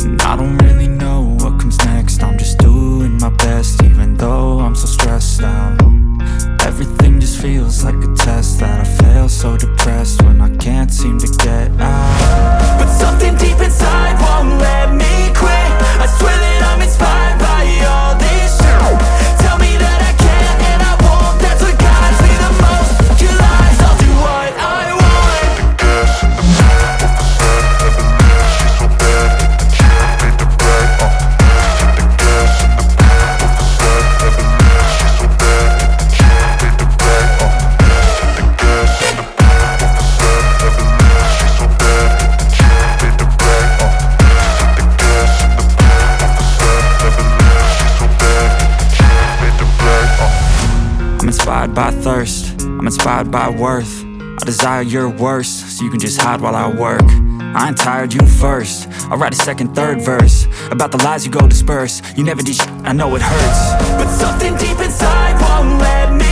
And I don't really know what comes next. I'm just doing my best, even though I'm so stressed out. Everything just feels like a test that I fail, so depressed when I can't seem to get out. But something deep inside won't let me quit. I swear that I'm inspired by all this shit. Tell me that I can and I won't. That's what guides me the most. Your lies, I'll do what I want. The gas in the back of the set, Evelyn, she's so bad. Can't beat the brag, The gas in the back of the set, Evelyn, she's so bad. Can't beat the brag, The gas in the back of the set, Evelyn, she's so bad. Can't beat the brag, The gas in the back of the set, Evelyn, she's so bad. Can't beat the brag, I'm inspired by thirst, I'm inspired by worth. I desire your worst, so you can just hide while I work. I ain't tired, you first. I'll write a second, third verse about the lies you go disperse. You never did shit, I know it hurts. But something deep inside won't let me